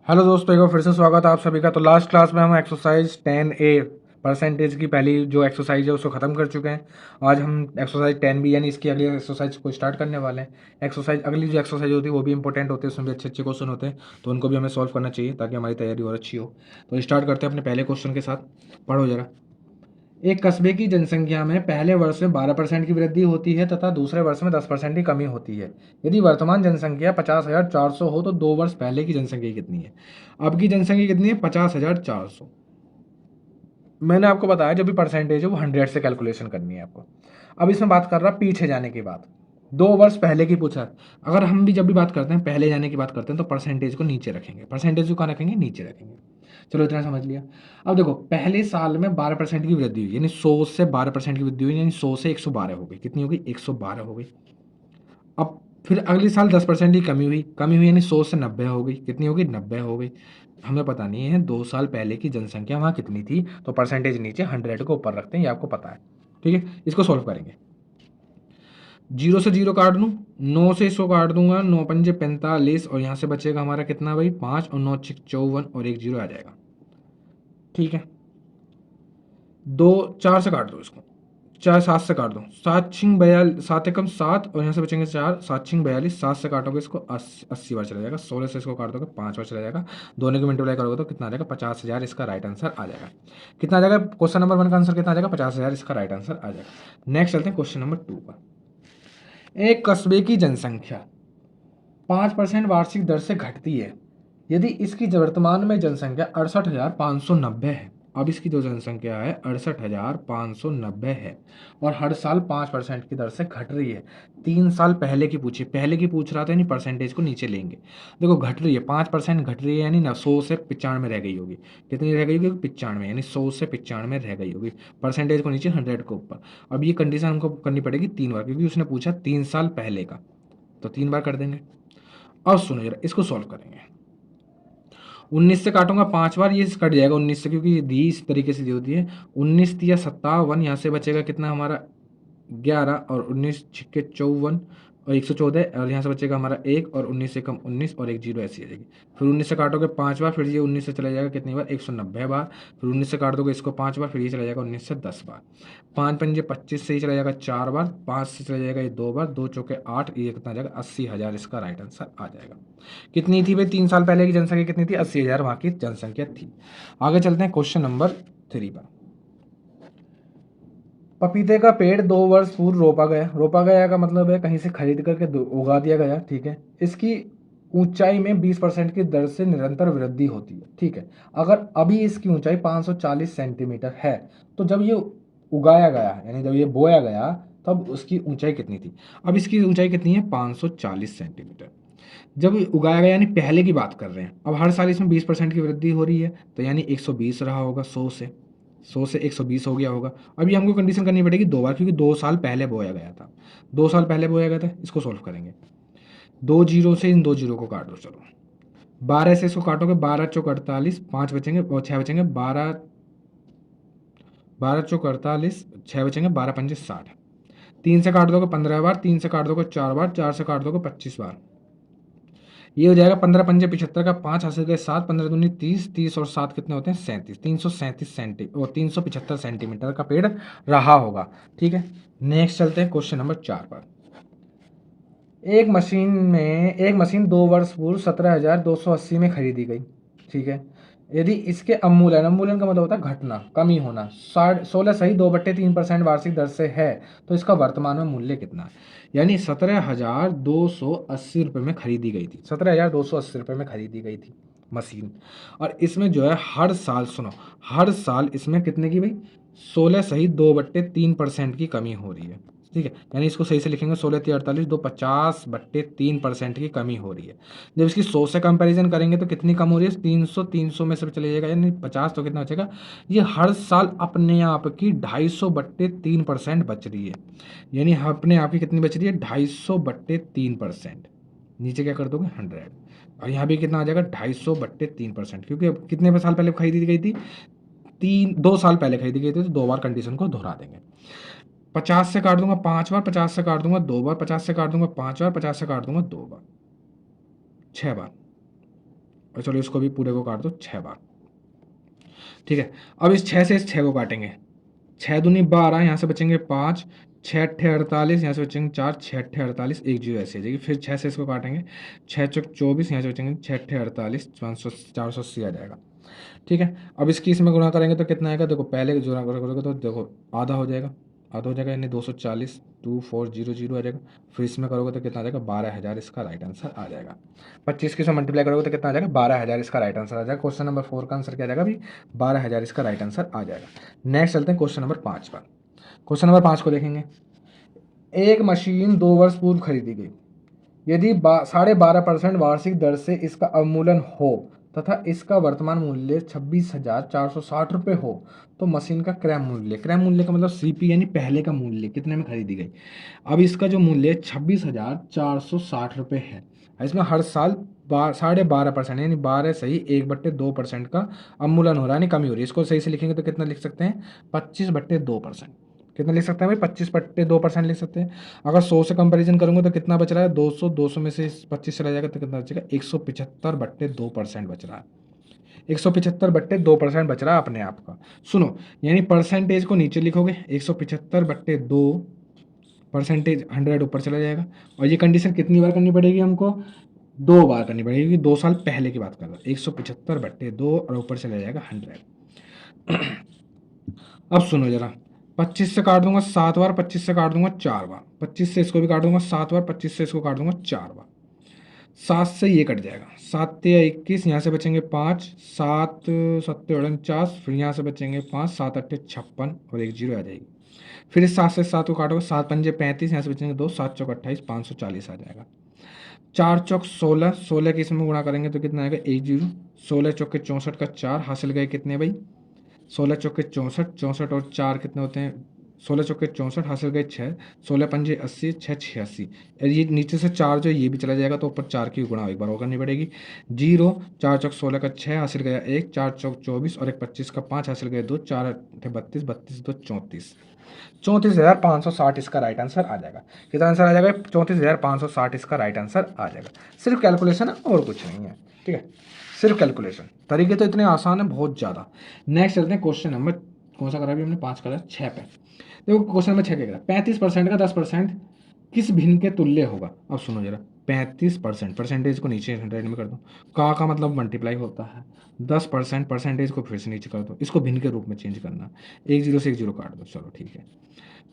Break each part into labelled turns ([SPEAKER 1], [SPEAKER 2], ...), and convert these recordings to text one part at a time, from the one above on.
[SPEAKER 1] Hello दोस्तों, एक बार फिर से स्वागत है आप सभी का। तो लास्ट क्लास में हम एक्सरसाइज 10A परसेंटेज की पहली जो एक्सरसाइज है उसको ख़त्म कर चुके हैं। आज हम एक्सरसाइज 10B यानी इसकी अगली एक्सरसाइज को स्टार्ट करने वाले हैं। अगली जो एक्सरसाइज होती है वो भी इंपॉर्टेंट होती है, उसमें भी अच्छे अच्छे क्वेश्चन होते हैं, तो उनको भी हमें सॉल्व करना चाहिए ताकि हमारी तैयारी और अच्छी हो। तो स्टार्ट करते हैं अपने पहले क्वेश्चन के साथ। पढ़ो जरा। एक कस्बे की जनसंख्या में पहले वर्ष में 12% की वृद्धि होती है तथा दूसरे वर्ष में 10% की कमी होती है। यदि वर्तमान जनसंख्या 50,400 हो तो 2 वर्ष पहले की जनसंख्या कितनी है? अब की जनसंख्या कितनी है? 50,400। मैंने आपको बताया जो भी परसेंटेज है वो 100 से कैलकुलेशन करनी है आपको। अब इसमें बात कर रहा पीछे जाने की बात, 2 वर्ष पहले की पूछा। अगर हम भी जब भी बात करते हैं पहले जाने की बात करते हैं तो परसेंटेज को नीचे रखेंगे, परसेंटेज को कहाँ रखेंगे? नीचे रखेंगे। चलो इतना समझ लिया। अब देखो पहले साल में 12% की वृद्धि हुई, यानी 100 से 12% की वृद्धि हुई, यानी 100 से 112 हो गई। कितनी हो गई? 112 हो गई। अब फिर अगले साल 10% की कमी हुई यानी 100 से 90 हो गई। कितनी हो गई? 90 हो गई। हमें पता नहीं है 2 साल पहले की जनसंख्या वहाँ कितनी थी, तो परसेंटेज नीचे 100 को ऊपर रखते हैं, ये आपको पता है। ठीक है, इसको सॉल्व करेंगे। 0 से 0 काट दूँ, 9 से 100 काट दूंगा, 9 पंजे 45, और यहाँ से बचेगा हमारा कितना भाई? 5, और 9 6 54, और एक 0 आ जाएगा। ठीक है, 2 4 से काट दो इसको, 4 7 से काट दो, 7 छिंग 42, 7 एकम 7, और यहाँ से बचेंगे 4, 7 छिंग 42, 7 से काटोगे इसको 80 बार चला जाएगा। 16 से इसको काट दोगे 5 बार चला जाएगा। दोनों को मल्टीप्लाई करोगे तो कितना आ जाएगा? 50,000 इसका राइट आंसर आ जाएगा। कितना आ जाएगा? क्वेश्चन नंबर 1 का आंसर कितना आ जाएगा? 50,000 इसका राइट आंसर आ जाएगा। नेक्स्ट चलते हैं क्वेश्चन नंबर 2 पर। एक कस्बे की जनसंख्या 5% वार्षिक दर से घटती है यदि इसकी वर्तमान में जनसंख्या 68,590 है। अब इसकी जो जनसंख्या है 68,590 है और हर साल 5% की दर से घट रही है। 3 साल पहले की पूछी, पहले की पूछ रहा था, यानी परसेंटेज को नीचे लेंगे। देखो घट रही है, 5% घट रही है, यानी 100 से 95 रह गई होगी। कितनी रह गई होगी? 95, यानी 100 से 95 रह गई होगी। परसेंटेज को नीचे, 100 को ऊपर। अब ये कंडीशन हमको करनी पड़ेगी 3 बार, क्योंकि उसने पूछा 3 साल पहले का, तो 3 बार कर देंगे। अब सुनो जरा, इसको सॉल्व करेंगे। 19 से काटूंगा 5 बार, ये कट जाएगा 19 से, क्योंकि दी इस तरीके से दी होती है। 19 या 57, यहाँ से बचेगा कितना हमारा? 11, और 19 छिक्के 54, और 114, और यहाँ से बचेगा हमारा 1, और 19 से कम 19, और एक 0 ऐसी आ जाएगी। फिर 19 से काटोगे 5 बार, फिर ये 19 से चला जाएगा कितनी बार? 190 बार। फिर 19 से काट दोगे इसको 5 बार, फिर ये चला जाएगा 19 से 10 बार। 5 पंजे 25 से ही चला जाएगा 4 बार, 5 से चला जाएगा ये 2 बार, 2 चौके 8, ये कितना आ जाएगा? 80,000 इसका राइट आंसर आ जाएगा। कितनी थी भाई 3 साल पहले की जनसंख्या? कितनी थी? 80,000 वहाँ की जनसंख्या थी। आगे चलते हैं क्वेश्चन नंबर 3 पर। पपीते का पेड़ 2 वर्ष पूर्व रोपा गया का मतलब है कहीं से खरीद करके उगा दिया गया। ठीक है, इसकी ऊंचाई में 20% की दर से निरंतर वृद्धि होती है। ठीक है, अगर अभी इसकी ऊंचाई 540 सेंटीमीटर है तो जब ये उगाया गया, यानी जब ये बोया गया, तब उसकी ऊंचाई कितनी थी? अब इसकी ऊंचाई कितनी है? 540 सेंटीमीटर। जब ये उगाया गया, यानी पहले की बात कर रहे हैं। अब हर साल इसमें 20% की वृद्धि हो रही है, तो यानी 120 रहा होगा। 100 से 120 हो गया होगा। अभी हमको कंडीशन करनी पड़ेगी 2 बार, क्योंकि 2 साल पहले बोया गया था। 2 साल पहले बोया गया था। इसको सोल्व करेंगे। 2 जीरो से इन 2 जीरो को काट दो। चलो 12 से इसको काटोगे, 12 चौक 48, 5 बचेंगे और 6 बचेंगे। 12 चौक 48, 6 बचेंगे, 12 पंजे 60। 3 से काट दोगे 15 बार, 3 से काट दोगे 4 बार, 4 से काट दोगे 25 बार। ये हो जाएगा 15 पंजे 75 का, 5 हासिल गए 7, 15 दूनी 30, 30 और 7 कितने होते हैं? 37। 337 और 375 सेंटीमीटर का पेड़ रहा होगा। ठीक है, नेक्स्ट चलते हैं क्वेश्चन नंबर 4 पर। एक मशीन 2 वर्ष पूर्व 17,280 में खरीदी गई। ठीक है, यदि इसके अवमूल्यन का मतलब होता है घटना, कमी होना, 16 सही 2/3% वार्षिक दर से है, तो इसका वर्तमान में मूल्य कितना है? यानी 17,280 रुपये में खरीदी गई थी। 17,280 रुपये में खरीदी गई थी मशीन। और इसमें जो है हर साल, सुनो, हर साल इसमें कितने की भाई? 16 सही 2/3% की कमी हो रही है। ठीक है, यानी इसको सही से लिखेंगे 16×3 = 48, 50/3% की कमी हो रही है। जब इसकी 100 से कंपैरिजन करेंगे तो कितनी कम हो रही है? 300 में से चले जाएगा, यानी 50, तो कितना बचेगा? ये हर साल अपने आप की 250/3% बच रही है। यानी अपने आप की कितनी बच रही है? 250/3%। नीचे क्या कर दोगे? 100। और यहाँ भी कितना आ जाएगा? 250/3%, क्योंकि अब कितने साल पहले खरीदी गई थी? 2 साल पहले खरीदी गई थी, तो 2 बार कंडीशन को दोहरा देंगे। 50 से काट दूंगा 5 बार, 50 से काट दूंगा 2 बार, 50 से काट दूंगा 5 बार, 50 से काट दूंगा 2 बार, 6 बार। और चलो इसको भी पूरे को काट दो 6 बार, ठीक है। अब इस 6 से इस 6 को काटेंगे, 6 दूनी 12, यहाँ से बचेंगे 5, 6 अट्ठे 48, यहाँ से बचेंगे 4, 6 अट्ठे 48, एक जीरो ऐसे आ जाएगी। फिर 6 से इसको काटेंगे, 6 चौक 24, यहाँ से बचेंगे 6 अट्ठे 48, 500 480 आ जाएगा, ठीक है। अब इसकी इसमें गुणा करेंगे तो कितना आएगा, देखो पहले गुणा करोगे तो देखो आधा हो जाएगा, आधा हो जाएगा यानी 240, 2400 आ जाएगा। फिर इसमें करोगे तो कितना आ जाएगा, 12,000 इसका राइट आंसर आ जाएगा। 25 की से मल्टीप्लाई करोगे तो कितना आ जाएगा, 12,000 इसका राइट आंसर आ जाएगा। क्वेश्चन नंबर 4 का आंसर क्या आ जाएगा अभी, 12,000 इसका राइट आंसर आ जाएगा। नेक्स्ट चलते हैं क्वेश्चन नंबर 5 पर। क्वेश्चन नंबर 5 को देखेंगे। एक मशीन 2 वर्ष पूर्व खरीदी गई, यदि 12.5% वार्षिक दर से इसका अवमूल्यन हो तथा इसका वर्तमान मूल्य 26,460 रुपये हो तो मशीन का क्रय मूल्य, क्रय मूल्य का मतलब सीपी यानी पहले का मूल्य, कितने में खरीदी गई। अब इसका जो मूल्य 26,460 रुपये है, इसमें हर साल 12.5% यानी 12 सही 1/2% का अवमूल्यन हो रहा है, यानी कमी हो रही है। इसको सही से लिखेंगे तो कितना लिख सकते हैं, 25/2%। कितना लिख सकते हैं भाई, 25/2% लिख सकते हैं। अगर 100 से कंपैरिजन करूंगा तो कितना बच रहा है, 200, 200 में से 25 चला जाएगा तो कितना बचेगा, 175/2% बच रहा है। 175/2% बच रहा है अपने आप का। सुनो, यानी परसेंटेज को नीचे लिखोगे, 175/2 परसेंटेज 100 ऊपर चला जाएगा। और ये कंडीशन कितनी बार करनी पड़ेगी हमको, 2 बार करनी पड़ेगी, क्योंकि 2 साल पहले की बात कर रहा हूँ। 175/2 और ऊपर चला जाएगा 100। अब सुनो जरा, 25 से काट दूंगा 7 बार, 25 से काट दूंगा 4 बार, 25 से इसको भी काट दूंगा 7 बार, 25 से इसको काट दूंगा 4 बार। 7 से ये कट जाएगा, 7 या 21, यहाँ से बचेंगे 5, 7 7 49, फिर यहाँ से बचेंगे 5, 7 8 56 और एक जीरो आ जाएगी। फिर इस 7 से 7 को काटोगे, 7 पंजे 35, यहाँ से बचेंगे 2, 7 चौक 28, 540 आ जाएगा। 4 चौक 16, 16 के इसमें गुणा करेंगे तो कितना आएगा, एक जीरो। 16 चौके 64 का 4 हासिल गए कितने भाई, 16 चौके 64, 64 और 4 कितने होते हैं, 16 चौके 64 हासिल गए 6, 16 पंजे 80, 6 86। ये नीचे से 4 जो ये भी चला जाएगा तो ऊपर 4 की गुणा एक बार और करनी पड़ेगी। 0, 4 चौक 16 का 6 हासिल गया 1, 4 चौक 24 और एक 25 का 5 हासिल गए 2, 4 32, 32 2 34, 34,560 इसका राइट आंसर आ जाएगा। कितना आंसर आ जाएगा, 34,560 इसका राइट आंसर आ जाएगा। सिर्फ कैलकुलेशन है और कुछ नहीं है, ठीक है, सिर्फ कैलकुलेशन। तरीके तो इतने आसान है बहुत ज़्यादा। नेक्स्ट चलते हैं क्वेश्चन नंबर, कौन सा करा अभी हमने, 5 करा, 6 पे। देखो क्वेश्चन नंबर 6 क्या कह रहा है, 35% का 10% किस भिन्न के तुल्य होगा। अब सुनो जरा, 35%, परसेंटेज को नीचे 100 में कर दो, का मतलब मल्टीप्लाई होता है, 10% परसेंटेज को फिर से नीचे कर दो, इसको भिन्न के रूप में चेंज करना, एक जीरो से एक जीरो काट दो, चलो ठीक है।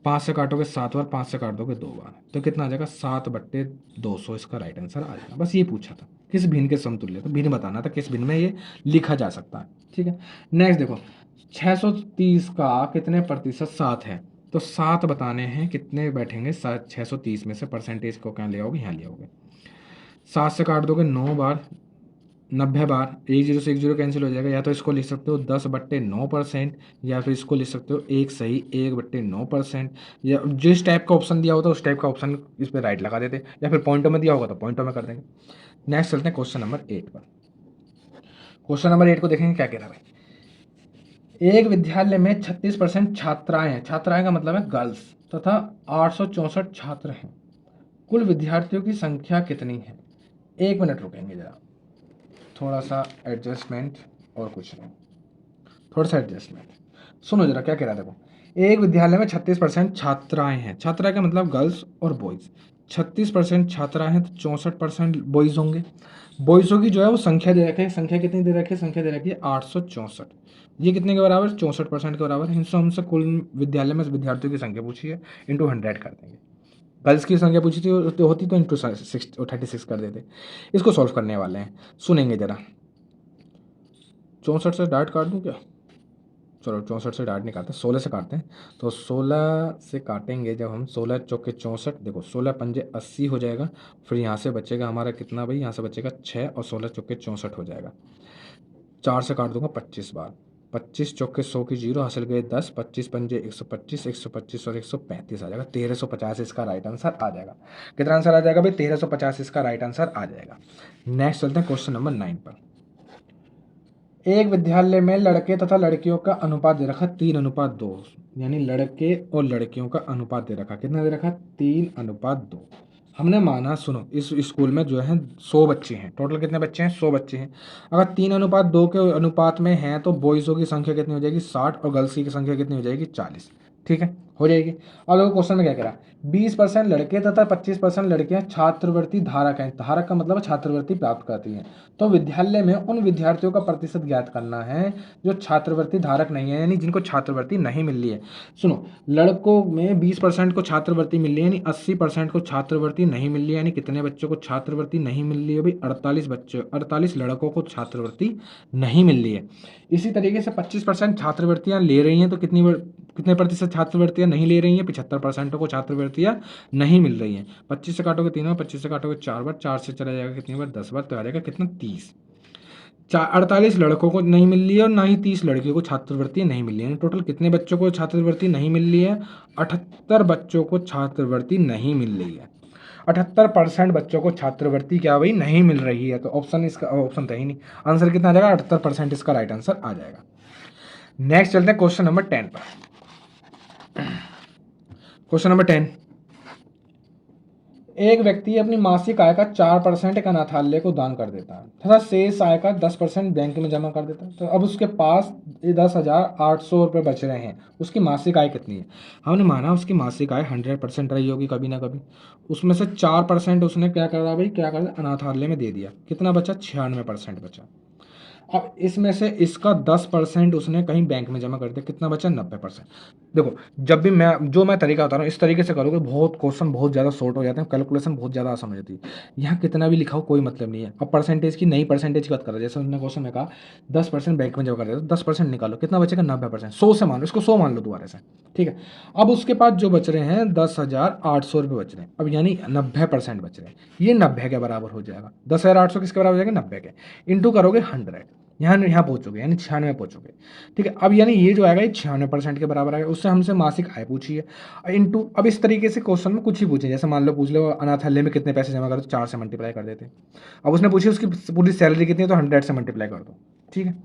[SPEAKER 1] 5 से काटोगे 7 बार, 5 से काट दोगे 2 बार, तो कितना आ जाएगा, 7/200 इसका राइट आंसर आ जाएगा। बस ये पूछा था किस भिन्न के समतुल्य, तो भिन्न बताना था किस भिन्न में ये लिखा जा सकता है, ठीक है। नेक्स्ट देखो, 630 का कितने प्रतिशत 7 है, तो 7 बताने हैं कितने बैठेंगे, 630 में से परसेंटेज को क्या ले आओगे, यहाँ ले आओगे। 7 से काट दोगे 9 बार, 90 बार, एक जीरो से एक जीरो कैंसिल हो जाएगा। या तो इसको लिख सकते हो 10/9%, या फिर इसको लिख सकते हो एक सही 1/9%, या जिस टाइप का ऑप्शन दिया होता है उस टाइप का ऑप्शन इस पर राइट लगा देते, या फिर पॉइंटों में दिया होगा तो पॉइंटों में कर देंगे। नेक्स्ट चलते हैं क्वेश्चन नंबर 8 पर। क्वेश्चन नंबर 8 को देखेंगे क्या कह रहा है। एक विद्यालय में 36% छात्राएं हैं, छात्राएं का मतलब है गर्ल्स, तथा 864 छात्र हैं। कुल विद्यार्थियों की संख्या कितनी है। 1 मिनट रुकेंगे जरा, थोड़ा सा एडजस्टमेंट और कुछ नहीं, थोड़ा सा एडजस्टमेंट। सुनो जरा क्या कह रहा है, देखो एक विद्यालय में 36% छात्राएं हैं, छात्राएं का मतलब गर्ल्स और बॉयज़। 36% छात्राएं हैं तो 64% बॉयज़ होंगे। बॉयज़ों की जो है वो संख्या दे रखी है, संख्या कितनी दे रखी है, संख्या दे रखी है 864। ये कितने के बराबर, 64% के बराबर। इनसे हमसे कुल विद्यालय में विद्यार्थियों की संख्या पूछी है, इंटू 100 कर देंगे। गर्ल्स की संख्या पूछी थी तो होती तो इंटू 36 कर देते। इसको सॉल्व करने वाले हैं, सुनेंगे जरा। 64 से डार्ट काट दूँ क्या, चलो 64 से डार्ट नहीं काटते, 16 से काटते हैं। तो 16 से काटेंगे जब हम, 16 चौके 64, देखो 16 पंजे 80 हो जाएगा। फिर यहाँ से बचेगा हमारा कितना भाई, यहाँ से बचेगा 6 और 16 चौके 64 हो जाएगा। 4 से काट दूंगा 25 बार, 25 चौके 100 की जीरो हासिल गए 10, 25 पंजे 125, 125 और 135 आ जाएगा। 1350 इसका राइट आंसर आ जाएगा। कितना आंसर आ जाएगा भाई, 1350 इसका राइट आंसर आ जाएगा। नेक्स्ट चलते हैं क्वेश्चन नंबर 9 पर। एक विद्यालय में लड़के तथा लड़कियों का अनुपात दे रखा 3:2, यानी लड़के और लड़कियों का अनुपात दे रखा, कितना दे रखा, 3:2। हमने माना, सुनो, इस स्कूल में जो है 100 बच्चे हैं, टोटल कितने बच्चे हैं, 100 बच्चे हैं। अगर 3:2 के अनुपात में हैं तो बॉयज़ों की संख्या कितनी हो जाएगी, 60, और गर्ल्स की संख्या कितनी हो जाएगी, 40। ठीक है, हो जाएगी। अब देखो क्वेश्चन में क्या कह रहा है, 20% लड़के तथा 25% लड़कियां छात्रवृत्ति धारक हैं। धारक का मतलब छात्रवृत्ति प्राप्त करती हैं। तो विद्यालय में उन विद्यार्थियों का प्रतिशत ज्ञात करना है जो छात्रवृत्ति धारक नहीं है, यानी जिनको छात्रवृत्ति नहीं मिल रही है। सुनो, लड़कों में 20% को छात्रवृत्ति मिल रही है, यानी 80% को छात्रवृत्ति नहीं मिल रही है। यानी कितने बच्चों को छात्रवृत्ति नहीं मिल रही है भाई, 48 बच्चे, 48 लड़कों को छात्रवृत्ति नहीं मिल रही है। इसी तरीके से 25% छात्रवृत्तियां ले रही हैं, तो कितने प्रतिशत छात्रवृत्तियां नहीं ले रही हैं, 75% को छात्रवृत्तियां नहीं मिल रही हैं। 25 से काटोगे 3 बार, 25 से काटोगे 4 बार, 4 से चला जाएगा कितनी बार, 10 बार, तो आ जाएगा कितना, 30। 48 लड़कों को नहीं मिल रही है और ना ही 30 लड़कियों को छात्रवृत्ति नहीं मिल रही है। टोटल कितने बच्चों को छात्रवृत्ति नहीं मिल रही है, 78 बच्चों को छात्रवृत्ति नहीं मिल रही है। 78% बच्चों को छात्रवृत्ति क्या भाई नहीं मिल रही है। तो ऑप्शन, इसका ऑप्शन था ही नहीं, आंसर कितना आ जाएगा, 78% इसका राइट आंसर आ जाएगा। नेक्स्ट चलते हैं क्वेश्चन नंबर 10 पर। क्वेश्चन नंबर 10, एक व्यक्ति अपनी मासिक आय का 4% एक अनाथालय को दान कर देता है तथा शेष आय का 10% बैंक में जमा कर देता है। तो अब उसके पास 10,800 रुपये बच रहे हैं। उसकी मासिक आय कितनी है? हमने माना उसकी मासिक आय 100% रही होगी कभी ना कभी। उसमें से 4% उसने क्या करा भाई, क्या करा, अनाथालय में दे दिया। कितना बचा, 96% बचा। अब इसमें से इसका 10% उसने कहीं बैंक में जमा कर दिया, कितना बचा, 90%। देखो, जब भी मैं तरीका बता रहा हूँ इस तरीके से करोगे, बहुत क्वेश्चन बहुत ज़्यादा शॉर्ट हो जाते हैं, कैलकुलेशन बहुत ज़्यादा आसान हो जाती है। यहाँ कितना भी लिखा हो कोई मतलब नहीं है। अब परसेंटेज की, नई परसेंटेज की बात कर रहा है, जैसे उन्होंने क्वेश्चन में कहा 10% बैंक में जमा कर दिया, तो 10% निकालो, कितना बचेगा, 90%। 100 से मान लो, इसको 100 मान लो दोबारा से, ठीक है। अब उसके पास जो बच रहे हैं 10,800 रुपये बच रहे हैं। अब यानी 90% बच रहे हैं, ये 90 के बराबर हो जाएगा। 10,800 किसके बराबर हो जाएगा, 90 के। इंटू करोगे 100, यहाँ पहुंचोगे, यानी 96 पहुंचोगे, ठीक है। अब यानी ये जो आएगा ये 96% के बराबर आएगा। उससे हमसे मासिक आय पूछी है, इंटू, अब इस तरीके से क्वेश्चन में कुछ ही पूछे, जैसे मान लो पूछ लो अनाथालय में कितने पैसे जमा करो, तो 4 से मल्टीप्लाई कर देते। अब उसने पूछी उसकी पूरी सैलरी कितनी है, तो 100 से मल्टीप्लाई कर दो, ठीक है।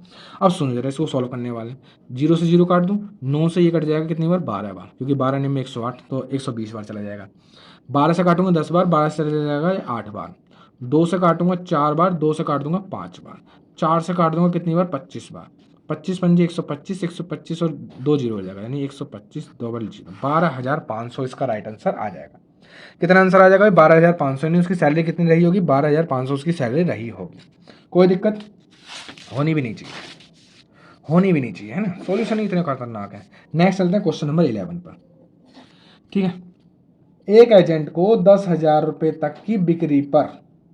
[SPEAKER 1] अब सुनो जरा, इसको सॉल्व करने वाले, 0 से 0 काट दूँ, 9 से ये कट जाएगा कितनी बार, 12 बार, क्योंकि 12 में 108, तो 120 बार चला जाएगा। 12 से काटूंगा 10 बार, 12 से चला जाएगा 8 बार। 2 से काटूंगा 4 बार, 2 से काट दूंगा 5 बार। 4 से काट दूंगा कितनी बार, 25 बार। 25 पंजे 125, 125 और 2 जीरो हो जाएगा, यानी 125 डबल जीरो, 12,500 इसका राइट आंसर आ जाएगा। कितना आंसर आ जाएगा, 12,500, यानी उसकी सैलरी कितनी रही होगी, 12,500 उसकी सैलरी रही होगी। कोई दिक्कत होनी भी नहीं चाहिए, होनी भी नहीं चाहिए, है ना। सॉल्यूशन ही इतने खतरनाक है। नेक्स्ट चलते हैं क्वेश्चन नंबर 11 पर, ठीक है। एक एजेंट को 10,000 रुपये तक की बिक्री पर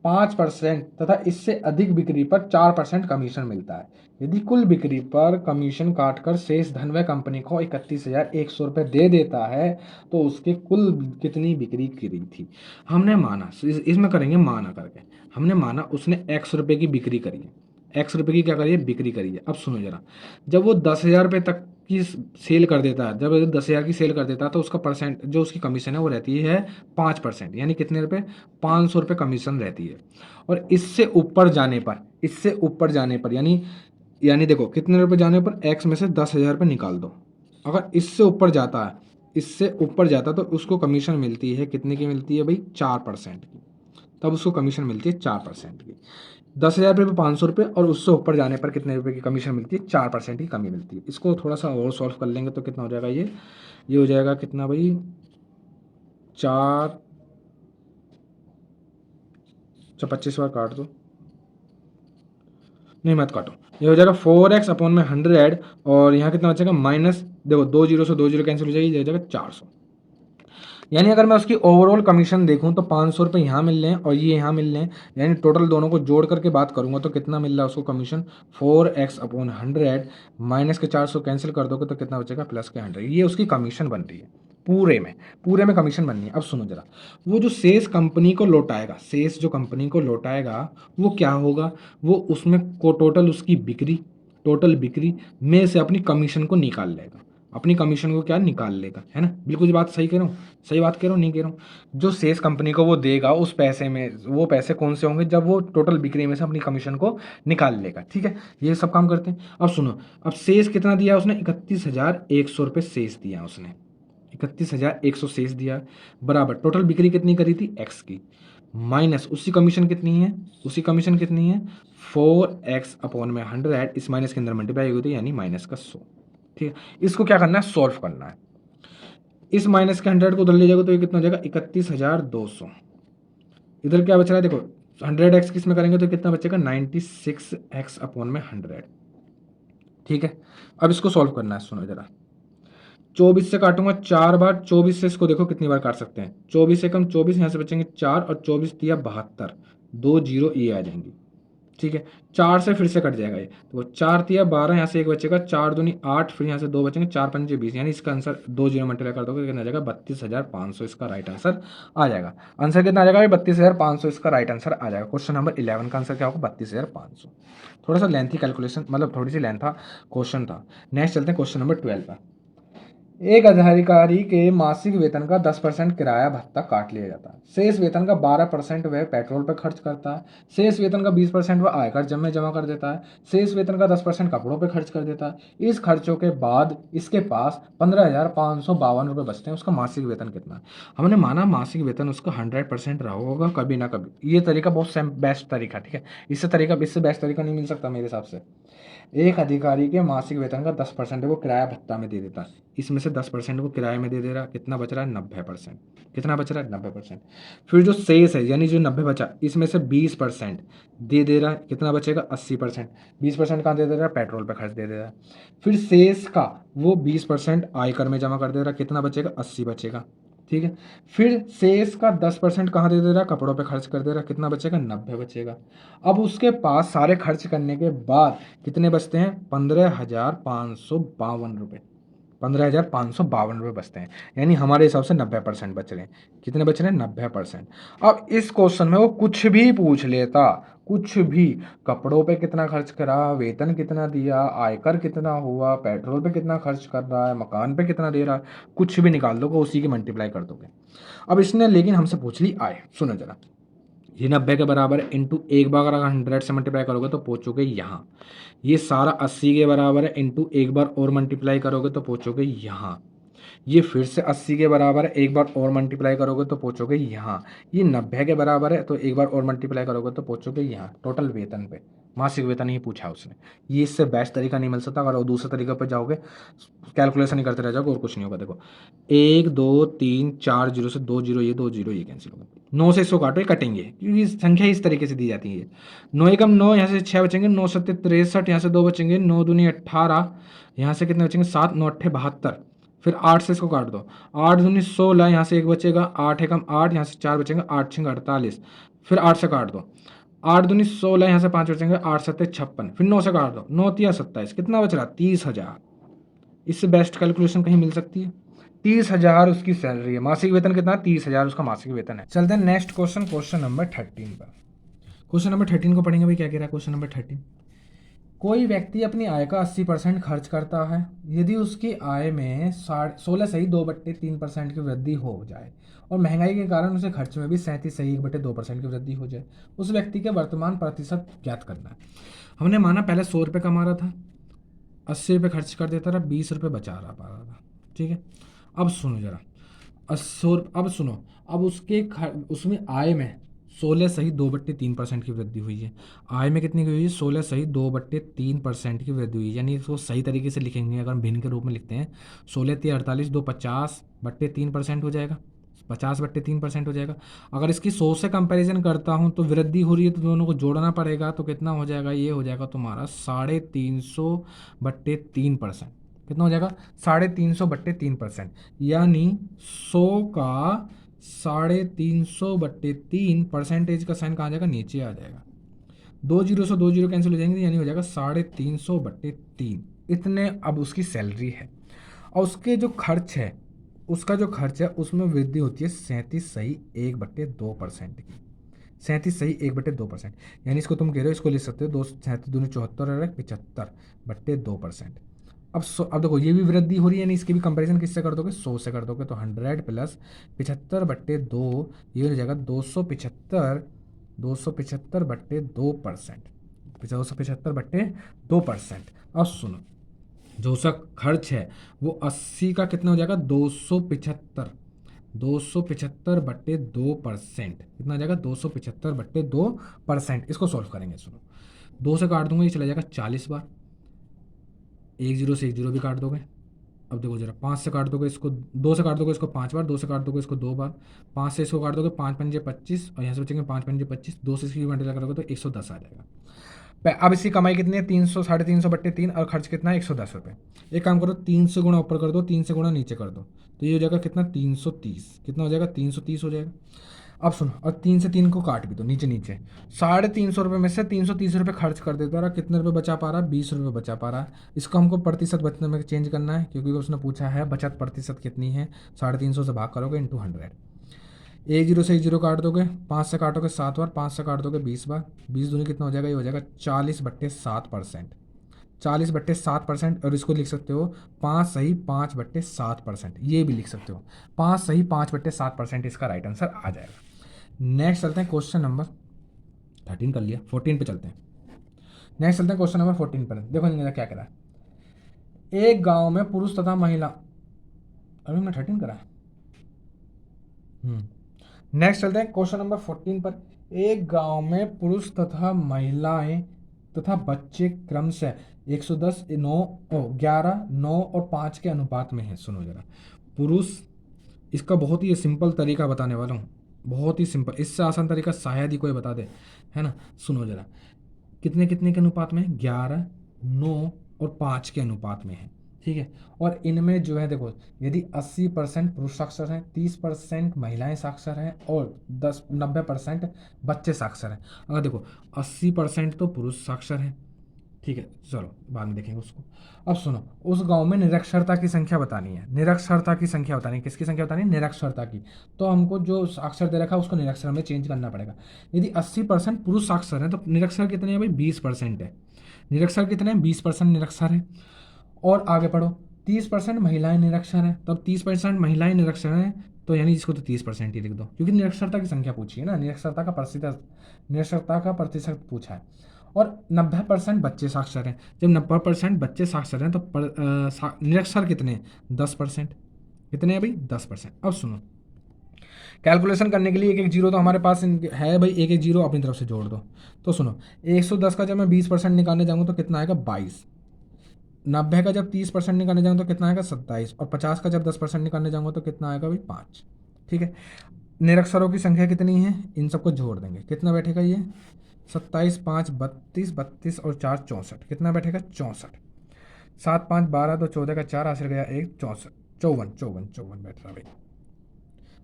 [SPEAKER 1] 5% तथा इससे अधिक बिक्री पर 4% कमीशन मिलता है। यदि कुल बिक्री पर कमीशन काटकर शेष धन वह कंपनी को 31,100 रुपये दे देता है तो उसके कुल कितनी बिक्री करी थी। हमने माना, इसमें करेंगे माना करके, हमने माना उसने X रुपये की बिक्री करी है, X रुपये की क्या करी है, बिक्री करी है। अब सुनो जरा, जब वो 10,000 रुपये तक की सेल कर देता है, जब 10,000 की सेल कर देता है, तो उसका परसेंट जो उसकी कमीशन है वो रहती है 5%, यानी कितने रुपए, 500 रुपये कमीशन रहती है। और इससे ऊपर जाने पर, इससे ऊपर जाने पर, यानी देखो कितने रुपए जाने पर, एक्स में से 10,000 रुपये निकाल दो। अगर इससे ऊपर जाता है, इससे ऊपर जाता तो उसको कमीशन मिलती है, कितने की मिलती है भाई, 4% की। तब उसको कमीशन मिलती है 4% की। 10,000 रुपये पर 500 रुपये, और उससे ऊपर जाने पर कितने रुपए की कमीशन मिलती है, 4% की कमी मिलती है। इसको थोड़ा सा और सॉल्व कर लेंगे तो कितना हो जाएगा, ये हो जाएगा कितना भाई, 4, 25 बार काट दो, नहीं मत काटो, ये हो जाएगा 4x अपॉन में 100, और यहाँ कितना बचेगा, माइनस, देखो 2 जीरो से 2 जीरो कैंसिल हो जाएगी, ये हो जाएगा 400। यानी अगर मैं उसकी ओवरऑल कमीशन देखूं तो 500 रुपये यहाँ मिल रहे हैं और ये यहाँ मिल रहे हैं, यानी टोटल दोनों को जोड़ करके बात करूंगा तो कितना मिल रहा है उसको कमीशन, 4x अपॉन 100, माइनस के 400 कैंसिल कर दोगे तो कितना बचेगा, प्लस के 100। ये उसकी कमीशन बन रही है, पूरे में कमीशन बननी है। अब सुनो जरा, वो जो शेष कंपनी को लौटाएगा, शेष जो कंपनी को लौटाएगा वो क्या होगा, वो उसमें को टोटल बिक्री में से अपनी कमीशन को निकाल लेगा, अपनी कमीशन को क्या निकाल लेगा, है ना। बिल्कुल बात सही कह रहा हूँ, सही बात कह रहा हूँ, नहीं कह रहा हूँ। जो शेष कंपनी को वो देगा उस पैसे में, वो पैसे कौन से होंगे, जब वो टोटल बिक्री में से अपनी कमीशन को निकाल लेगा, ठीक है। ये सब काम करते हैं। अब सुनो, अब शेष कितना दिया उसने, 31,100 रुपये शेष दिया उसने, 31,100 शेष दिया बराबर टोटल बिक्री कितनी करी थी x की माइनस उसकी कमीशन कितनी है 4x अपॉन में 100 इस माइनस के अंदर मल्टीप्लाई होती है यानी माइनस का 100। ठीक है, इसको क्या करना है सॉल्व करना है। इस माइनस के 100 को उधर ले जाओगे तो ये कितना हो जाएगा 31,200। इधर क्या बच रहा है देखो 100x किस में करेंगे तो कितना बचेगा 96x अपॉन में 100। ठीक है, अब इसको सॉल्व करना है। सुनो जरा 24 से काटूंगा 4 बार 24 से इसको देखो कितनी बार काट सकते हैं 24 से कम 24 यहाँ से बचेंगे 4 और 24 दिया 72 2 जीरो ये आ जाएंगी। ठीक है, 4 से फिर से कट जाएगा ये तो 4 दिया 12 यहाँ से एक बचेगा 4 दूनी 8 फिर यहाँ से 2 बचेंगे 4 पंजे 20 यानी इसका आंसर 2 जीरो मल्टीप्लाई कर दोगे कितना आ जाएगा 32,500 इसका राइट आंसर आ जाएगा। आंसर कितना आ जाएगा 32,500 इसका राइट आंसर आ जाएगा। क्वेश्चन नंबर 11 का आंसर क्या होगा 32,500। थोड़ा सा लेंथी कैलकुलेशन मतलब थोड़ी सी लेंथ था क्वेश्चन था। नेक्स्ट चलते हैं क्वेश्चन नंबर 12 पर। एक अधिकारी के मासिक वेतन का 10% किराया भत्ता काट लिया जाता है। शेष वेतन का 12% वह पेट्रोल पर खर्च करता है। शेष वेतन का 20% वह आयकर जमा कर देता है। शेष वेतन का 10% कपड़ों पर खर्च कर देता है। इस खर्चों के बाद इसके पास 15,552 रुपये बचते हैं। उसका मासिक वेतन कितना है? हमने माना मासिक वेतन उसका 100% रहा होगा कभी ना कभी। ये तरीका बहुत बेस्ट तरीका, ठीक है, इससे बेस्ट तरीका नहीं मिल सकता मेरे हिसाब से। एक अधिकारी के मासिक वेतन का 10% वो किराया भत्ता में दे देता है। इसमें से 10% को किराए में दे दे रहा, कितना बच रहा है 90%। कितना बच रहा है 90%। फिर जो शेष है यानी जो 90 बचा इसमें से 20% दे रहा है, कितना बचेगा 80%। 20% कहाँ दे रहा है पेट्रोल पे खर्च दे रहा है। फिर शेष का वो 20% आयकर में जमा कर दे रहा है, कितना बचेगा 80 बचेगा। ठीक है, फिर शेष का 10% कहाँ दे रहा कपड़ों पे खर्च कर दे रहा, कितना बचेगा 90 बचेगा। अब उसके पास सारे खर्च करने के बाद कितने बचते हैं 15,552 रुपये। 15,552 रुपये बचते हैं यानी हमारे हिसाब से 90% बच रहे हैं। कितने बच रहे हैं 90%। अब इस क्वेश्चन में वो कुछ भी पूछ लेता, कुछ भी, कपड़ों पे कितना खर्च करा, वेतन कितना दिया, आयकर कितना हुआ, पेट्रोल पे कितना खर्च कर रहा है, मकान पे कितना दे रहा है, कुछ भी निकाल दोगे उसी की मल्टीप्लाई कर दोगे। अब इसने लेकिन हमसे पूछ ली आय। सुनो जरा ये 90 के बराबर है इंटू एक बार अगर 100 से मल्टीप्लाई करोगे तो पहुंचोगे यहाँ। ये सारा 80 के बराबर है इंटू एक बार और मल्टीप्लाई करोगे तो पहुंचोगे यहाँ। ये फिर से 80 के बराबर है एक बार और मल्टीप्लाई करोगे तो पहुंचोगे यहाँ। ये 90 के बराबर है तो एक बार और मल्टीप्लाई करोगे तो पहुंचोगे यहाँ। टोटल वेतन पे मासिक वेतन ही पूछा उसने। ये इससे बेस्ट तरीका नहीं मिल सकता। अगर दूसरे तरीके पर जाओगे कैलकुलेशन ही करते रह जाओगे और कुछ नहीं होगा। देखो 1 2 3 4 जीरो से 2 जीरो ये 2 जीरो ये कैंसिल होगा। 9 से 100 काटो ये कटेंगे क्योंकि संख्या इस तरीके से दी जाती है। 9 एकम 9 यहाँ से 6 बचेंगे 9 7 63 यहाँ से 2 बचेंगे 9 दूनी 18 यहाँ से कितने बचेंगे 7 9 8 72। फिर 8 से इसको काट दो 8 दूनी 16 यहाँ से 1 बचेगा 8 एकम 8 यहाँ से 4 बचेंगे 8 6 48। फिर 8 से काट दो 8 दूनी 16 यहाँ से 5 बचेंगे 8 7 56। फिर 9 से काट दो 9 3 27 कितना बच रहा 30,000। इससे बेस्ट कैलकुलेशन कहीं मिल सकती है। 30,000 उसकी सैलरी है। मासिक वेतन कितना 30,000 उसका मासिक वेतन है। चलते हैं नेक्स्ट क्वेश्चन क्वेश्चन नंबर 13 पर। क्वेश्चन नंबर 13 को पढ़ेंगे भाई क्या कह रहा है क्वेश्चन नंबर 13। कोई व्यक्ति अपनी आय का 80% खर्च करता है। यदि उसकी आय में 16.2/3% की वृद्धि हो जाए और महंगाई के कारण उसे खर्च में भी 37.1/2% की वृद्धि हो जाए, उस व्यक्ति के वर्तमान प्रतिशत ज्ञात करना है। हमने माना पहले 100 रुपये कमा रहा था, 80 रुपये खर्च कर देता रहा, 20 रुपये बचा रहा पा रहा था। ठीक है, अब सुनो जरा अब सुनो अब उसमें आय में 16.2/3% की वृद्धि हुई है। आय में कितनी की हुई है 16.2/3% की वृद्धि हुई है। यानी इसको सही तरीके से लिखेंगे अगर हम भिन्न के रूप में लिखते हैं 16 3 48 2 50/3% हो जाएगा 50/3% हो जाएगा। अगर इसकी 100 से कंपैरिजन करता हूँ तो वृद्धि हो रही है तो दोनों को जोड़ना पड़ेगा तो कितना हो जाएगा ये हो जाएगा तुम्हारा 350/3%। कितना हो जाएगा 350/3%। यानी 100 का 350/3 का साइन कहाँ जाएगा नीचे आ जाएगा। 2 जीरो से 2 जीरो कैंसिल हो जाएंगे यानी हो जाएगा 350/3 इतने। अब उसकी सैलरी है और उसका जो खर्च है उसमें वृद्धि होती है 37.1/2% की। 37.1/2% यानी इसको तुम कह रहे हो इसको लिख सकते हो 2 75/2%। अब देखो ये भी वृद्धि हो रही है यानी इसकी भी कंपैरिजन किससे कर दोगे 100 से कर दोगे तो 100 प्लस 75/2 ये हो जाएगा 275/2%। 275/2%। अब सुनो जो उसका खर्च है वो 80 का कितना हो जाएगा, 275। 275/2%, कितना हो जाएगा, 275/2%। इसको सॉल्व करेंगे, सुनो। 2 से काट दूंगा, ये चला जाएगा 40 बार। एक जीरो से एक जीरो भी काट दोगे। अब देखो जरा, 5 से काट दोगे इसको, 2 से काट दोगे इसको 5 बार, 2 से काट दोगे इसको 2 बार, 5 से इसको काट दोगे, 5 पंजे 25, और यहाँ से बचेंगे 5 पंजे 25, 2 से इसकी मल्टीप्लाई करोगे तो 110 आ जाएगा। अब इसकी कमाई कितनी है, 300, 350/3, और खर्च कितना है, 110 रुपये। एक काम करो, 3 से गुणा ऊपर कर दो, 3 से गुणा नीचे कर दो, तो ये हो जाएगा कितना, 330। कितना हो जाएगा, 330 हो जाएगा। अब सुनो, और 3 से 3 को काट भी दो नीचे नीचे। 350 रुपये में से 330 रुपये खर्च कर देता रहा, कितने रुपये बचा पा रहा, 20 रुपये बचा पा रहा। इसको हमको प्रतिशत बचने में चेंज करना है, क्योंकि उसने पूछा है बचत प्रतिशत कितनी है। 350 से भाग करोगे इंटू 100। एक जीरो से एक जीरो काट दोगे, 5 से काटोगे 7 बार, 5 से काट दोगे 20 बार, 20 दूनी कितना हो जाएगा, ये हो जाएगा 40/7%। 40/7%, और इसको लिख सकते हो 5 सही 5/7%, ये भी लिख सकते हो 5 सही 5/7%, इसका राइट आंसर आ जाएगा। नेक्स्ट चलते हैं क्वेश्चन नंबर 13 कर लिया, 14 पे चलते हैं। नेक्स्ट चलते हैं क्वेश्चन नंबर 14 पर। देखो इनका क्या करा है, एक गांव में पुरुष तथा महिला, अभी हमने 13 करा है। नेक्स्ट चलते हैं क्वेश्चन नंबर 14 पर। एक गांव में पुरुष तथा महिलाएं तथा बच्चे क्रमशः 110, 11, 9 और 5 के अनुपात में है। सुनो जरा, पुरुष, इसका बहुत ही सिंपल तरीका बताने वाला हूँ, बहुत ही सिंपल, इससे आसान तरीका शायद ही कोई बता दे, है ना। सुनो जरा, कितने कितने के अनुपात में, 11, 9 और 5 के अनुपात में है, ठीक है। और इनमें जो है देखो, यदि 80% पुरुष साक्षर हैं, 30% महिलाएं साक्षर हैं, और 90% बच्चे साक्षर हैं। अगर देखो 80% तो पुरुष साक्षर हैं, ठीक है, चलो बाद में देखेंगे उसको। अब सुनो, उस गांव में निरक्षरता की संख्या बतानी है। निरक्षरता की संख्या बतानी है, किसकी संख्या बतानी है, निरक्षरता की। तो हमको जो साक्षर दे रखा है उसको निरक्षर में चेंज करना पड़ेगा। यदि 80% पुरुष साक्षर हैं तो निरक्षर कितने हैं भाई, 20% है। निरक्षर कितने हैं, 20% निरक्षर है। और आगे पढ़ो, 30% महिलाएं निरक्षर हैं, तब 30% महिलाएं निरक्षर हैं, तो यानी इसको तो 30% ही लिख दो, क्योंकि निरक्षरता की संख्या पूछी है ना, निरक्षरता का प्रतिशत पूछा है। और 90% बच्चे साक्षर हैं। जब 90% बच्चे साक्षर हैं तो निरक्षर कितने हैं, 10%। कितने हैं भाई, 10%। अब सुनो, कैलकुलेशन करने के लिए एक एक जीरो तो हमारे पास है भाई, एक एक जीरो अपनी तरफ से जोड़ दो। तो सुनो, 110 का जब मैं 20% निकालने जाऊँगा तो कितना आएगा, 22। 90 का जब 30% निकालने जाऊँगा तो कितना आएगा, 27। और 50 का जब 10% निकालने जाऊँगा तो कितना आएगा भाई, 5। ठीक है। निरक्षरों की संख्या कितनी है, इन सबको जोड़ देंगे, कितना बैठेगा ये, 27, 5, 32, 32 और 4, 64। कितना बैठेगा, 64। 7, 5, 12, तो 14 का 4 हासिल गया, 1, 64, 54, 54, 54 बैठ रहा भाई।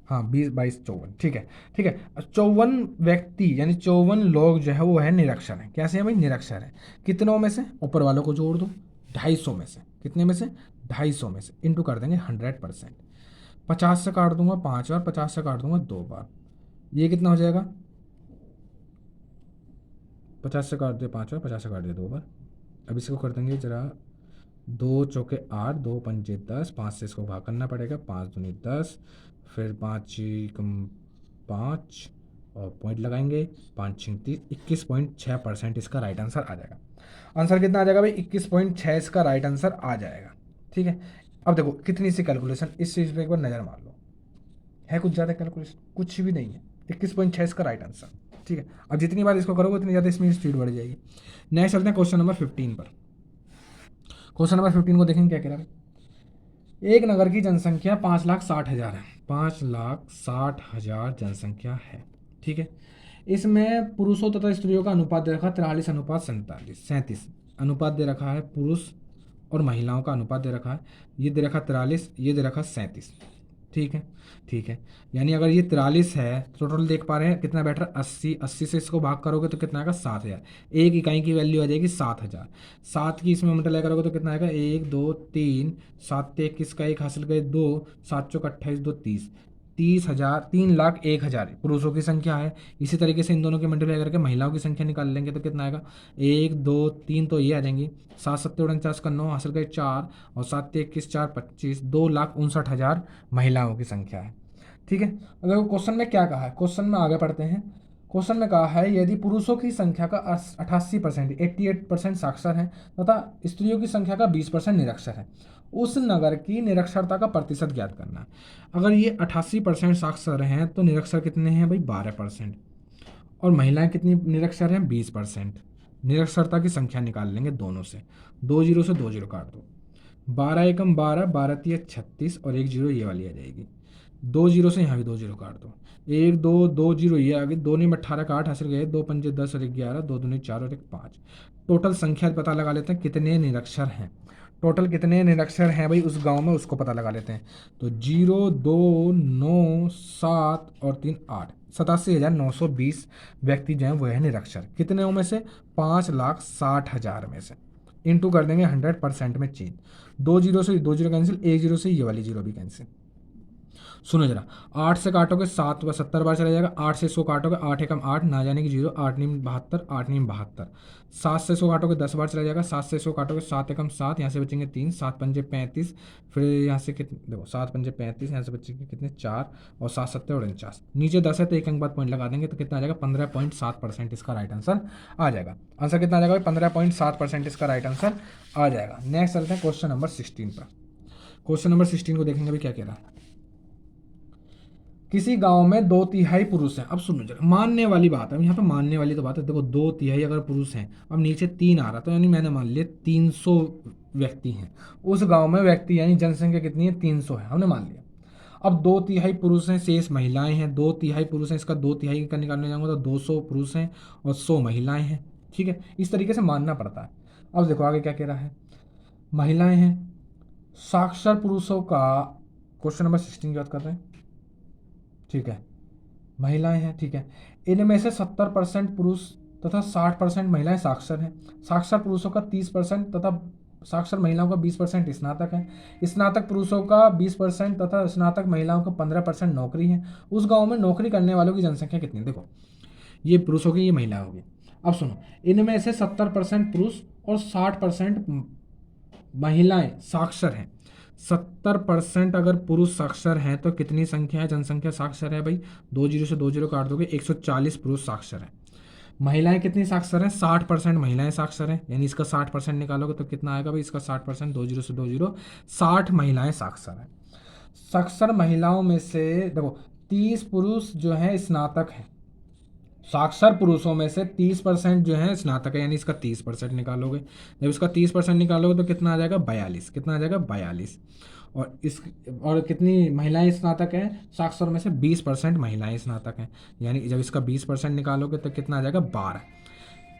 [SPEAKER 1] हाँ, 20, 22, 54, ठीक है। ठीक है, 54 व्यक्ति यानी 54 लोग जो है वो है निरक्षर है। कैसे हैं भाई, निरक्षर है। कितनों में से, ऊपर वालों को जोड़ दो, 250 में से। कितने में से, 250 में से, इंटू कर देंगे 100%। 50 से काट दूंगा 5 बार, 50 से काट दूंगा 2 बार, ये कितना हो जाएगा, 50 से काट दिया 5 बार, 50 से काट दिया 2 बार। अब इसको कर देंगे जरा, 2 चौके 8, 2 पंजे 10, 5 से इसको भाग करना पड़ेगा, 5 दूनी 10, फिर 5 कम 5, और पॉइंट लगाएंगे, 5 6 30, 21.6% इसका राइट आंसर आ जाएगा। आंसर कितना आ जाएगा भाई, 21.6 इसका राइट आंसर आ जाएगा। ठीक है। अब देखो कितनी सी कैलकुलेशन, इस चीज़ पे एक बार नज़र मार लो, है कुछ ज़्यादा कैलकुलेशन, कुछ भी नहीं है। 21.6 इसका राइट आंसर। ठीक है। अब जितनी बार इसको करोगे उतनी ज़्यादा इसमें स्पीड बढ़ जाएगी। नेक्स्ट चलते हैं क्वेश्चन नंबर 15 पर। क्वेश्चन नंबर 15 को देखेंगे क्या कह रहा है। एक नगर की जनसंख्या 5,60,000 है। 5,60,000 जनसंख्या है, ठीक है। इसमें पुरुषों तथा स्त्रियों का अनुपात दे रखा है 43:47 अनुपात दे रखा है। पुरुष और महिलाओं का अनुपात दे रखा है, ये दे रखा 43, ये दे रखा 37। ठीक है, ठीक है। यानी अगर ये 43 है, टोटल देख पा रहे हैं कितना बैठ रहा है, 80। 80 से इसको भाग करोगे तो कितना आएगा, 7,000। एक इकाई की वैल्यू आ जाएगी 7,000। 7 की इसमें मल्टीप्लाई करोगे तो कितना आएगा, 1 2 3, 7 से 21 का 1 हासिल गए 2, 7 चौक 28, 2 30, 30,000, 3,01,000 पुरुषों की संख्या है। इसी तरीके से इन दोनों के मल्टीप्लाई करके महिलाओं की संख्या निकाल लेंगे तो कितना आएगा, 1 2 3 तो ये आ जाएंगी, 7 7 49 का 9 हासिल गए 4, और 7 से 21 4 25, 2,59,000 महिलाओं की संख्या है। ठीक है। अगर क्वेश्चन में क्या कहा है, क्वेश्चन में आगे पढ़ते हैं। क्वेश्चन में कहा है यदि पुरुषों की संख्या का 88% 88% साक्षर हैं तथा स्त्रियों की संख्या का 20% निरक्षर है, उस नगर की निरक्षरता का प्रतिशत ज्ञात करना है। अगर ये 88% साक्षर हैं तो निरक्षर कितने हैं भाई 12%, और महिलाएं कितनी निरक्षर हैं 20%। निरक्षरता की संख्या निकाल लेंगे दोनों से, 2 जीरो से 2 जीरो काट दो, 12 एकम 12, 12 तिया 36 और 1 जीरो ये वाली आ जाएगी, 2 जीरो से यहाँ भी 2 जीरो काट दो, 1 2 2 जीरो ये आ गई, 2 में 18 का 8 हासिल गए, 2 पंजे 10 और 11, 2 दूनी 4 और 1 5। टोटल संख्या पता लगा लेते हैं कितने निरक्षर हैं। टोटल कितने निरक्षर हैं भाई उस गांव में, उसको पता लगा लेते हैं। तो 0 2 9 7 और 3 8, 87,920 व्यक्ति जो हैं वो है निरक्षर। कितने में से 5,60,000 में से, इंटू कर देंगे 100% में चेंज, 2 जीरो से 2 जीरो कैंसिल, 1 जीरो से ये वाली जीरो भी कैंसिल। सुनो जरा, 8 से काटोगे 7 व 70 बार चला जाएगा, 8 से 100 काटोगे 8 एकम 8 ना जाने की जीरो, 8 नीम 72, 8 नीम 72, 7 से 100 काटोगे 10 बार चला जाएगा, 7 से 100 काटोगे 7 एकम 7, यहाँ से बचेंगे 3, 7 पंजे 35, फिर यहाँ से कितने देखो 7 पंजे 35, यहाँ से बचेंगे कितने 4 और 7 7 और 49, नीचे 10 है तो एक अंक बाद पॉइंट लगा देंगे तो कितना आ जाएगा 15.7% इसका राइट आंसर आ जाएगा। आंसर कितना आ जाएगा 15.7% इसका राइट आंसर आ जाएगा। नेक्स्ट चलते हैं क्वेश्चन नंबर 16 पर। क्वेश्चन नंबर 16 को देखेंगे अभी क्या कह रहा है। किसी गांव में 2/3 पुरुष हैं। अब सुनो जरा, मानने वाली बात है यहाँ पे, मानने वाली तो बात है। देखो 2/3 अगर पुरुष हैं, अब नीचे 3 आ रहा तो यानी मैंने मान लिया 300 व्यक्ति हैं उस गांव में। व्यक्ति यानी जनसंख्या कितनी है 300 है, हमने मान लिया। अब 2/3 पुरुष हैं, शेष महिलाएं हैं। 2/3 पुरुष हैं, इसका 2/3 का निकालने जाऊंगा तो 200 पुरुष हैं और 100 महिलाएं हैं। ठीक है, इस तरीके से मानना पड़ता है। अब देखो आगे क्या कह रहा है। महिलाएं हैं, साक्षर पुरुषों का, क्वेश्चन नंबर 16 की बात कर रहे हैं। ठीक है, महिलाएं हैं। ठीक है, इनमें से 70% पुरुष तथा 60% महिलाएं साक्षर हैं। साक्षर पुरुषों का 30% तथा साक्षर महिलाओं का 20% स्नातक है। स्नातक पुरुषों का 20% तथा स्नातक महिलाओं का 15% नौकरी है। उस गांव में नौकरी करने वालों की जनसंख्या कितनी है। देखो ये पुरुषों की, ये महिलाएं होगी। अब सुनो, इनमें से 70% पुरुष और 60% महिलाएं साक्षर हैं। 70% अगर पुरुष साक्षर हैं तो कितनी संख्या है, जनसंख्या साक्षर है भाई, 2 जीरो से 2 जीरो काट दोगे, 140 पुरुष साक्षर हैं। महिलाएं कितनी साक्षर हैं, 60% महिलाएं साक्षर हैं, यानी इसका 60% निकालोगे तो कितना आएगा भाई, इसका 60%, 2 जीरो से 2 जीरो, 60 महिलाएं साक्षर हैं। साक्षर महिलाओं में से देखो 30 पुरुष जो है स्नातक हैं। साक्षर पुरुषों में से 30% जो है स्नातक है, यानी इसका 30% निकालोगे। जब इसका 30% निकालोगे तो कितना आ जाएगा 42, कितना आ जाएगा 42। और कितनी महिलाएं स्नातक हैं, साक्षर में से 20% महिलाएं स्नातक हैं, यानी जब इसका 20% निकालोगे तो कितना आ जाएगा 12।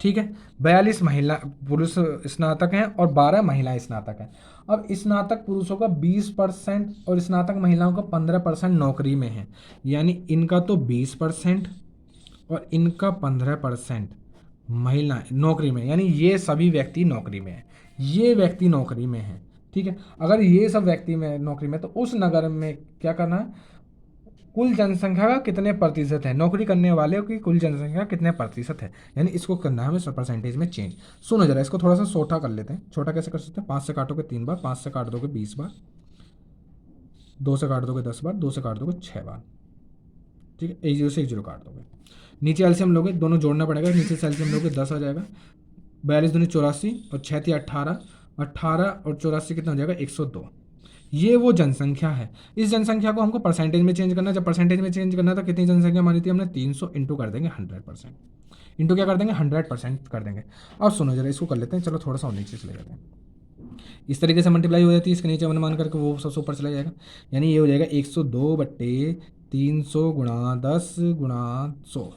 [SPEAKER 1] ठीक है, 42 महिला पुरुष स्नातक हैं और 12 महिलाएं स्नातक हैं। अब स्नातक पुरुषों का 20% और स्नातक महिलाओं का 15% नौकरी में है, यानी इनका तो 20% और इनका 15% महिलाएं नौकरी में, यानी ये सभी व्यक्ति नौकरी में है, ये व्यक्ति नौकरी में है। ठीक है, अगर ये सब व्यक्ति में नौकरी में तो उस नगर में क्या करना है, कुल जनसंख्या का कितने प्रतिशत है, नौकरी करने वाले की कुल जनसंख्या कितने प्रतिशत है, यानी इसको करना है हमें परसेंटेज में चेंज। सुनो जरा, इसको थोड़ा सा छोटा कर लेते हैं। छोटा कैसे कर सकते हैं, 5 से काटोगे 3 बार, 5 से काट दोगे 20 बार, 2 से काट दोगे 10 बार, 2 से काट दोगे 6 बार। ठीक है, 1 जीरो से 1 जीरो काट दोगे, नीचे एलसीएम लोगे, दोनों जोड़ना पड़ेगा, नीचे से एलसीएम लोगे 10 आ जाएगा, 42 दूनी 84 और 6 थी 18, 18 और 84 कितना हो जाएगा 102। ये वो जनसंख्या है। इस जनसंख्या को हमको परसेंटेज में चेंज करना है। जब परसेंटेज में चेंज करना है तो कितनी जनसंख्या मानी थी हमने 300, इंटू कर देंगे 100%, इंटू क्या कर देंगे 100% कर देंगे। अब सुनो जरा, इसको कर लेते हैं, चलो थोड़ा सा और नीचे चले जाते हैं। इस तरीके से मल्टीप्लाई हो जाती है, इसके नीचे वन करके वो सबसे ऊपर चला जाएगा, यानी ये हो जाएगा 102/300 गुणा 10 गुणा 100,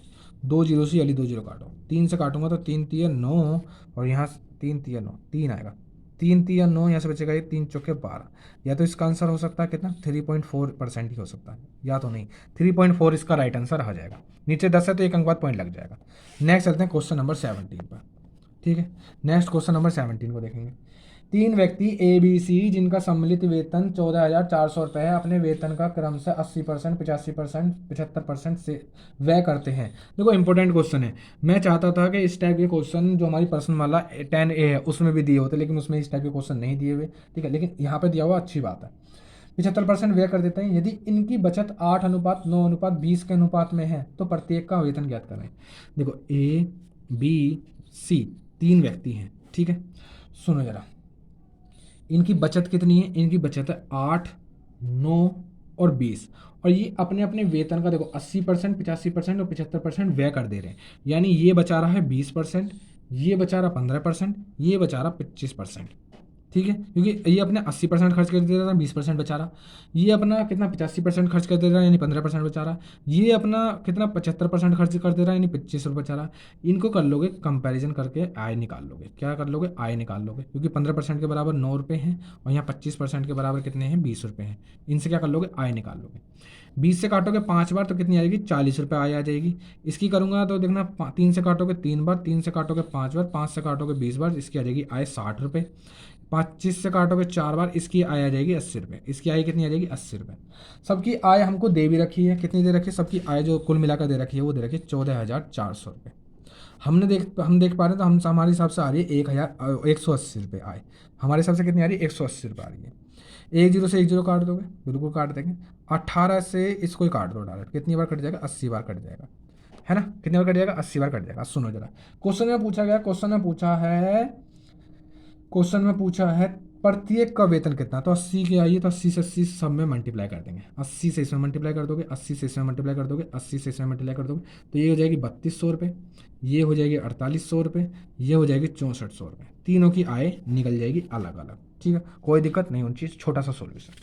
[SPEAKER 1] 2 जीरो से यानी 2 जीरो काटो, 3 से काटूंगा तो 3 तिया 9 और यहाँ 3 तिया 9, 3 आएगा, 3 तिया 9, यहाँ से बचेगा ये 3 चौके 12। या तो इसका आंसर हो सकता है कितना 3.4% ही हो सकता है, या तो नहीं 3.4 इसका राइट आंसर आ जाएगा। नीचे 10 है तो एक अंक बाद पॉइंट लग जाएगा। नेक्स्ट चलते हैं क्वेश्चन नंबर 17 पर। ठीक है, नेक्स्ट क्वेश्चन नंबर 17 को देखेंगे। 3 व्यक्ति ABC जिनका सम्मिलित वेतन 14,400 रुपये है, अपने वेतन का क्रम से 80%, 85%, 75% से व्यय करते हैं। देखो इंपॉर्टेंट क्वेश्चन है। मैं चाहता था कि इस टाइप के क्वेश्चन जो हमारी पर्सनल वाला 10A है उसमें भी दिए होते, लेकिन उसमें इस टाइप के क्वेश्चन नहीं दिए हुए। ठीक है, लेकिन यहाँ पे दिया हुआ अच्छी बात है। 75% व्यय कर देते हैं। यदि इनकी बचत 8:9:20 के अनुपात में है तो प्रत्येक का वेतन ज्ञात करें। देखो ए बी सी 3 व्यक्ति हैं, ठीक है। सुनो जरा, इनकी बचत कितनी है? इनकी बचत है 8, 9 और 20, और ये अपने अपने वेतन का देखो 80%, 85% और 75% व्यय कर दे रहे हैं। यानी ये बचा रहा है 20%, ये बचा रहा 15%, ये बचा रहा 25%, ठीक है। क्योंकि ये अपने 80% खर्च कर दे रहा था, 20% बचा रहा। ये अपना कितना 85% खर्च कर दे रहा है, यानी 15% बचा रहा। ये अपना कितना 75% खर्च कर दे रहा है, यानी 25 रुपये बचा रहा। इनको कर लोगे कंपैरिजन करके आय निकाल लोगे। क्या कर लोगे? आय निकाल लोगे, क्योंकि 15% के बराबर 9 रुपये हैं और यहाँ 25% के बराबर कितने हैं? 20 रुपये हैं। इनसे क्या कर लोगे? आय निकाल लोगे। 20 से काटोगे 5 बार तो कितनी आएगी? 40 रुपये आय आ जाएगी। इसकी करूँगा तो देखना 3 से काटोगे 3 बार, 3 से काटोगे 5 बार, 5 से काटोगे 20 बार, इसकी आ जाएगी आय 60 रुपये। 25 से काटोगे 4 बार, इसकी आय आ जाएगी 80 रुपये। इसकी आय कितनी आ जाएगी? 80 रुपये। सबकी आय हमको दे भी रखी है। कितनी दे रखी है? सबकी आय जो कुल मिलाकर दे रखी है वो दे रखी है 14,400 रुपये। हम देख पा रहे हैं तो हम हमारे हिसाब से आ रही है 1,180 रुपये आय। हमारे हिसाब से कितनी आ रही है? 180 रुपये आ रही है। 1 जीरो से 1 जीरो काट दोगे, बिल्कुल काट देंगे। 18 से इसको ही काट दो डायरेक्ट। कितनी बार कट जाएगा? 80 बार कट जाएगा, है ना। कितनी बार कट जाएगा? 80 बार कट जाएगा। सुनो जरा, क्वेश्चन में पूछा है प्रत्येक का वेतन कितना। तो 80 के आइए तो 80 से 80 सब में मल्टीप्लाई कर देंगे। 80 से इसमें मल्टीप्लाई कर दोगे, 80 से इसमें मल्टीप्लाई कर दोगे, 80 से इसमें मल्टीप्लाई कर दोगे, तो ये हो जाएगी 3200 रुपये, ये हो जाएगी 4800 रुपये, ये हो जाएगी 6400 रुपये। तीनों की आय निकल जाएगी अलग अलग, ठीक है। कोई दिक्कत नहीं होनी चाहिए, छोटा सा सोल्यूशन।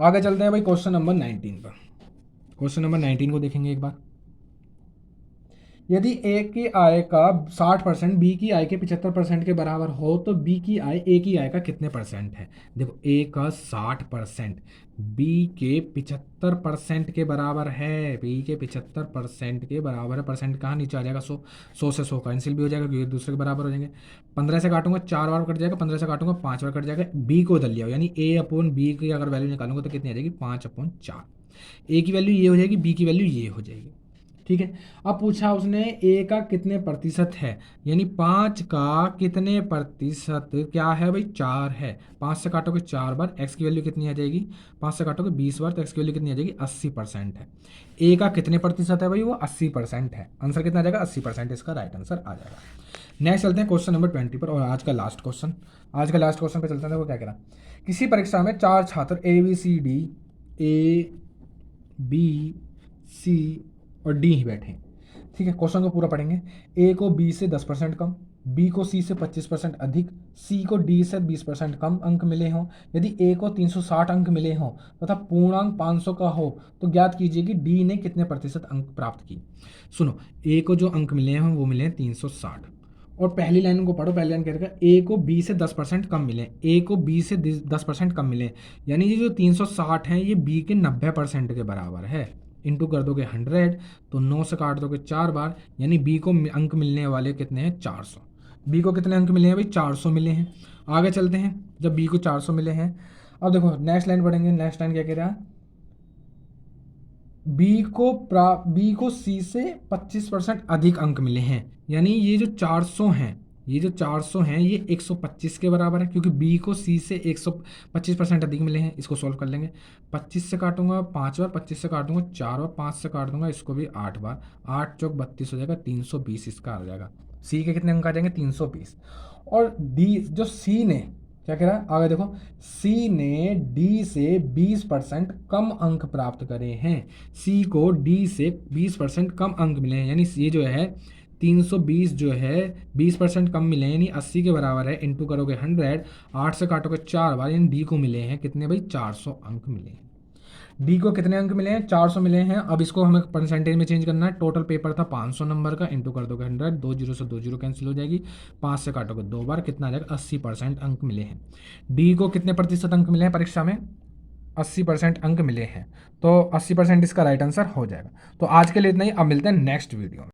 [SPEAKER 1] आगे चलते हैं भाई क्वेश्चन नंबर 19 पर। क्वेश्चन नंबर 19 को देखेंगे एक बार। यदि ए की आय का 60% बी की आय के 75% के बराबर हो तो बी की आय ए की आय का कितने परसेंट है? देखो ए का 60% बी के 75% के बराबर है। बी के 75% के बराबर है। परसेंट कहाँ नीचे आ जाएगा? 100 से 100 कैंसिल भी हो जाएगा क्योंकि एक दूसरे के बराबर हो जाएंगे। 15 से काटूंगा 4 बार कट जाएगा, 15 से काटूंगा 5 बार कट जाएगा। बी को उधर लिया, यानी ए अपॉन बी की अगर वैल्यू निकालूंगा तो कितनी आ जाएगी? 5/4। ए की वैल्यू ये हो जाएगी, बी की वैल्यू ये हो जाएगी, ठीक है। अब पूछा उसने ए का कितने प्रतिशत है, यानी 5 का कितने प्रतिशत क्या है भाई? 4 है। 5 से काटोगे 4 बार, एक्स की वैल्यू कितनी आ जाएगी? 5 से काटोगे 20 बार तो एक्स की वैल्यू कितनी आ जाएगी? 80% है। ए का कितने प्रतिशत है भाई? वो 80% है। आंसर कितना आ जाएगा? 80%। इसका राइट आंसर आ जाएगा। नेक्स्ट चलते हैं क्वेश्चन नंबर 20 पर, और आज का लास्ट क्वेश्चन। आज का लास्ट क्वेश्चन पे चलते हैं। वो क्या कह रहा? किसी परीक्षा में 4 छात्र ए बी सी और डी ही बैठे, ठीक है। क्वेश्चन को पूरा पढ़ेंगे। ए को बी से 10% कम, बी को सी से 25% अधिक, सी को डी से 20% कम अंक मिले हों। यदि ए को 360 अंक मिले हों तथा पूर्णांक 500 का हो तो ज्ञात कीजिए कि डी ने कितने प्रतिशत अंक प्राप्त किए। सुनो, ए को जो अंक मिले हैं वो मिले हैं 360, और पहली लाइन को पढ़ो। पहली लाइन कह रहा है ए को बी से 10% कम मिले। ए को बी से 10% कम मिले, यानी ये जो 360 हैं ये बी के 90% के बराबर है। इंटू कर दोगे 100 तो 9 से काट दोगे 4 बार, यानी बी को अंक मिलने वाले कितने हैं? 400। बी को कितने अंक मिले हैं भाई? 400 मिले हैं। आगे चलते हैं। जब बी को 400 मिले हैं, अब देखो नेक्स्ट लाइन पढ़ेंगे। नेक्स्ट लाइन क्या कह रहा है? बी को सी से 25% अधिक अंक मिले हैं, यानी ये जो 400 हैं, ये 125 के बराबर है, क्योंकि बी को सी से 125% अधिक मिले हैं। इसको सॉल्व कर लेंगे। 25 से काटूंगा 5 बार, 25 से काटूंगा 4 बार, 5 से काट दूंगा इसको भी 8 बार, 8 चौक 32 हो जाएगा, 320 इसका आ जाएगा। सी के कितने अंक आ जाएंगे? 320। और डी जो सी ने क्या कह रहा है आगे देखो, सी ने डी से 20% कम अंक प्राप्त करे हैं। सी को डी से 20% कम अंक मिले हैं, यानी ये जो है 320 जो है 20% कम मिले हैं, यानी 80 के बराबर है। इंटू करोगे 100, 8 से काटोगे 4 बार, यानी डी को मिले हैं कितने भाई? 400 अंक मिले हैं। डी को कितने अंक मिले हैं? 400 मिले हैं। अब इसको हमें परसेंटेज में चेंज करना है। टोटल पेपर था 500 नंबर का, इंटू कर दोगे 100, 2 जीरो से 2 जीरो कैंसिल हो जाएगी, 5 से काटोगे 2 बार, कितना आ जाएगा? 80% अंक मिले हैं। डी को कितने प्रतिशत अंक मिले हैं परीक्षा में? 80% अंक मिले हैं। तो 80% इसका राइट आंसर हो जाएगा। तो आज के लिए इतना ही। अब मिलते हैं नेक्स्ट वीडियो में।